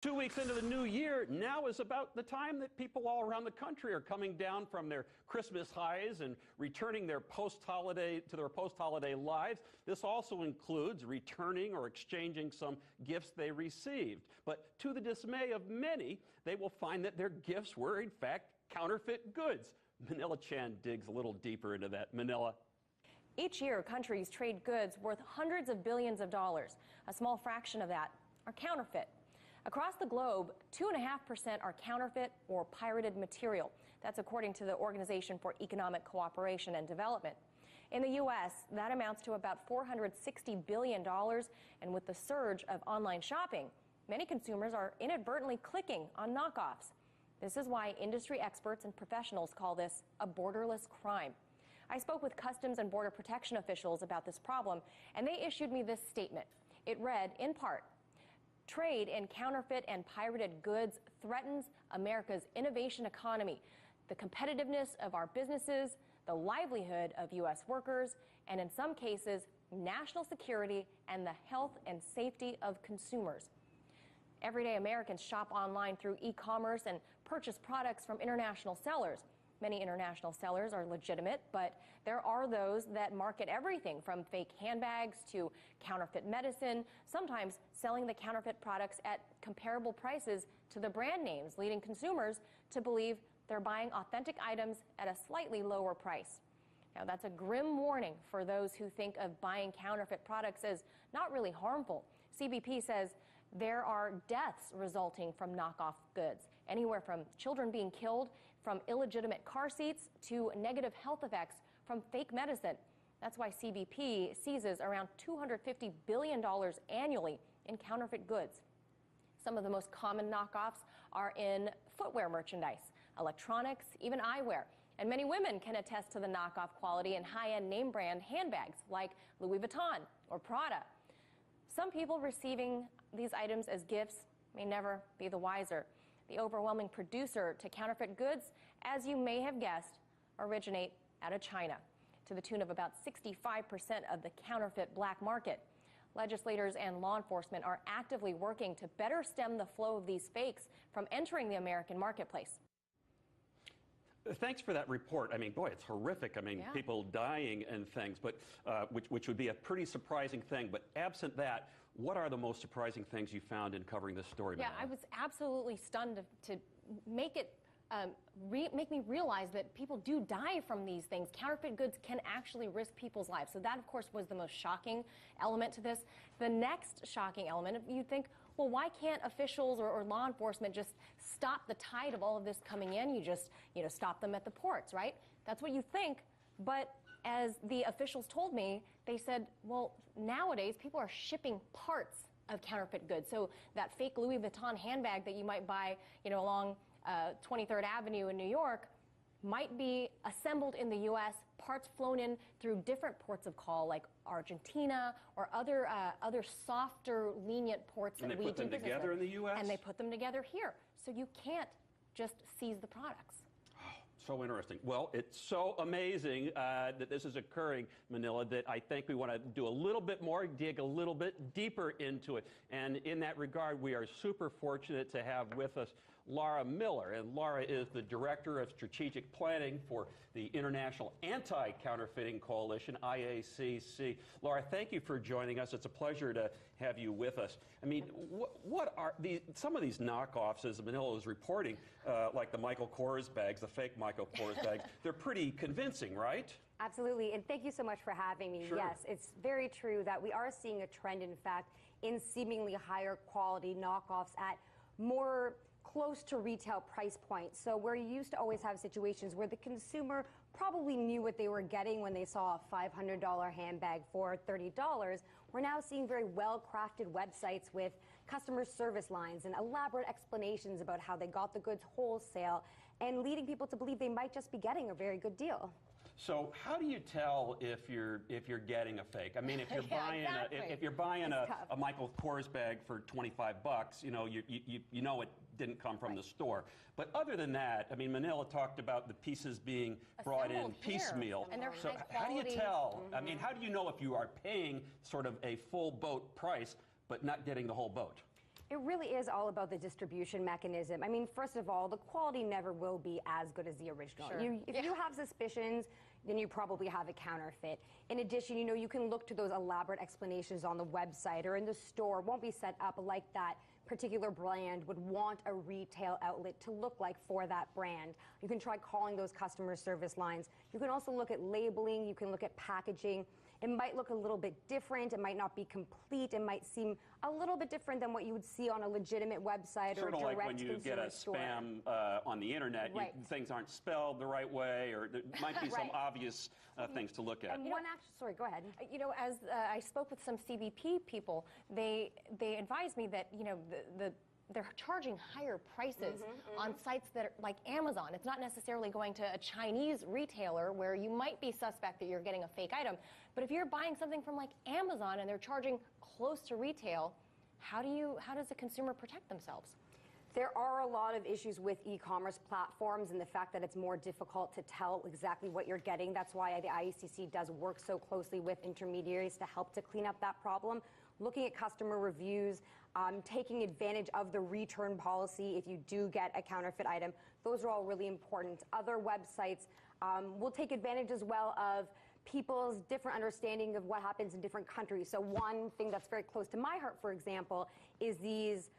2 weeks into the new year, now is about the time that people all around the country are coming down from their Christmas highs and returning their post-holiday lives. This also includes returning or exchanging some gifts they received. But to the dismay of many, they will find that their gifts were, in fact, counterfeit goods. Manila Chan digs a little deeper into that. Manila. Each year, countries trade goods worth hundreds of billions of dollars. A small fraction of that are counterfeit. Across the globe, 2.5% are counterfeit or pirated material. That's according to the Organization for Economic Cooperation and Development. In the U.S., that amounts to about $460 billion, and with the surge of online shopping, many consumers are inadvertently clicking on knockoffs. This is why industry experts and professionals call this a borderless crime. I spoke with Customs and Border Protection officials about this problem, and they issued me this statement. It read, in part, "Trade in counterfeit and pirated goods threatens America's innovation economy, the competitiveness of our businesses, the livelihood of U.S. workers, and in some cases, national security and the health and safety of consumers." Everyday Americans shop online through e-commerce and purchase products from international sellers. Many international sellers are legitimate, but there are those that market everything from fake handbags to counterfeit medicine, sometimes selling the counterfeit products at comparable prices to the brand names, leading consumers to believe they're buying authentic items at a slightly lower price. Now, that's a grim warning for those who think of buying counterfeit products as not really harmful. CBP says there are deaths resulting from knockoff goods, anywhere from children being killed from illegitimate car seats to negative health effects from fake medicine. That's why CBP seizes around $250 billion annually in counterfeit goods. Some of the most common knockoffs are in footwear merchandise, electronics, even eyewear. And many women can attest to the knockoff quality in high-end name brand handbags like Louis Vuitton or Prada. Some people receiving these items as gifts may never be the wiser. The overwhelming producer to counterfeit goods, as you may have guessed, originate out of China, to the tune of about 65% of the counterfeit black market. Legislators and law enforcement are actively working to better stem the flow of these fakes from entering the American marketplace. Thanks for that report. I mean, boy, it's horrific. I mean, Yeah. People dying and things, but which would be a pretty surprising thing. But absent that, what are the most surprising things you found in covering this story? Yeah, Manila? I was absolutely stunned to make it make me realize that people do die from these things. Counterfeit goods can actually risk people's lives. So that, of course, was the most shocking element to this. The next shocking element, you'd think, well, why can't officials or law enforcement just stop the tide of all of this coming in? You just, stop them at the ports, right? That's what you think. But as the officials told me, they said, well, nowadays people are shipping parts of counterfeit goods. So that fake Louis Vuitton handbag that you might buy, along 23rd Avenue in New York might be assembled in the U.S., parts flown in through different ports of call like Argentina or other softer, lenient ports that we do business with. And they put them together in the U.S.? And they put them together here. So you can't just seize the products. So interesting. Well, it's so amazing that this is occurring, Manila, that I think we want to do a little bit more, dig a little bit deeper into it. And in that regard, we are super fortunate to have with us Laura Miller. And Laura is the Director of Strategic Planning for the International Anti-Counterfeiting Coalition, IACC. Laura, thank you for joining us. It's a pleasure to have you with us. I mean, what are some of these knockoffs, as Manila was reporting, like the Michael Kors bags, the fake Michael Kors bags, they're pretty convincing, right? Absolutely, and thank you so much for having me. Sure. Yes, it's very true that we are seeing a trend, in fact, in seemingly higher quality knockoffs at more close to retail price points. So where you used to always have situations where the consumer probably knew what they were getting when they saw a $500 handbag for $30, we're now seeing very well-crafted websites with customer service lines and elaborate explanations about how they got the goods wholesale and leading people to believe they might just be getting a very good deal. So how do you tell if you're getting a fake? I mean, if you're buying exactly. if you're buying a Michael Kors bag for 25 bucks, you know it didn't come from the store. But other than that, I mean, Manila talked about the pieces being brought in piecemeal. And they're so high how do you quality. tell? I mean, how do you know if you are paying sort of a full boat price but not getting the whole boat? It really is all about the distribution mechanism. I mean, first of all, the quality never will be as good as the original. Sure. If you have suspicions, then you probably have a counterfeit. In addition, you can look to those elaborate explanations on the website or in the store. It won't be set up like that particular brand would want a retail outlet to look like for that brand. You can try calling those customer service lines. You can also look at labeling. You can look at packaging. It might look a little bit different. It might not be complete. It might seem a little bit different than what you would see on a legitimate website or a direct Sort of like when you get a store. spam on the internet, Right. things aren't spelled the right way, or there might be some Right. obvious things to look at. And sorry, go ahead. As I spoke with some CBP people, they advised me that they're charging higher prices on sites that are like Amazon. It's not necessarily going to a Chinese retailer where you might be suspect that you're getting a fake item. But if you're buying something from like Amazon and they're charging close to retail, how does the consumer protect themselves? There are a lot of issues with e-commerce platforms and the fact that it's more difficult to tell exactly what you're getting. That's why the IECC does work so closely with intermediaries to help to clean up that problem. Looking at customer reviews, taking advantage of the return policy if you do get a counterfeit item. Those are all really important. Other websites will take advantage as well of people's different understanding of what happens in different countries. So one thing that's very close to my heart, for example, is these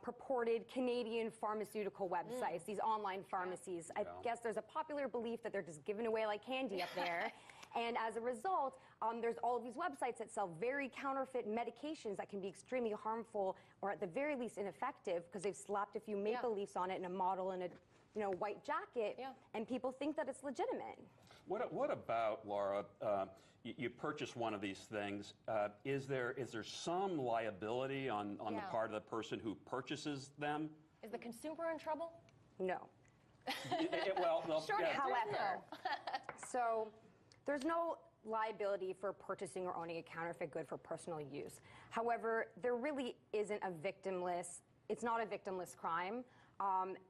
purported Canadian pharmaceutical websites, these online pharmacies. I guess there's a popular belief that they're just giving away like candy up there. And as a result, there's all of these websites that sell very counterfeit medications that can be extremely harmful or at the very least ineffective because they've slapped a few maple leaves on it and a model in a white jacket, and people think that it's legitimate. What about, Laura, you purchase one of these things, is there some liability on the part of the person who purchases them? Is the consumer in trouble? No. Short answer is However, no. so there's no liability for purchasing or owning a counterfeit good for personal use. However, there really isn't it's not a victimless crime.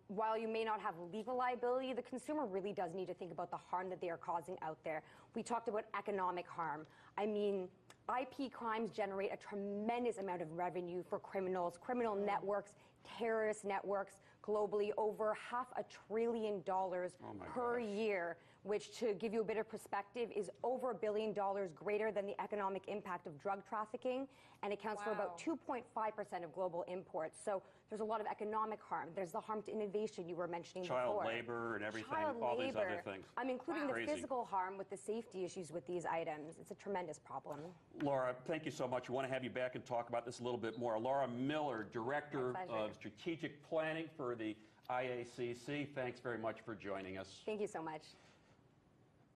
While you may not have legal liability, the consumer really does need to think about the harm that they are causing out there. We talked about economic harm. I mean, IP crimes generate a tremendous amount of revenue for criminals, criminal networks, terrorist networks globally, over $500 billion per year, which, to give you a bit of perspective, is over $1 billion greater than the economic impact of drug trafficking, and accounts for about 2.5% of global imports. So there's a lot of economic harm. There's the harm to innovation you were mentioning before. Child labor and everything, all these other things. I'm including the Crazy. physical harm with the safety issues with these items. It's a tremendous problem. Laura, thank you so much. We want to have you back and talk about this a little bit more. Laura Miller, Director of Strategic Planning for the IACC. Thanks very much for joining us. Thank you so much.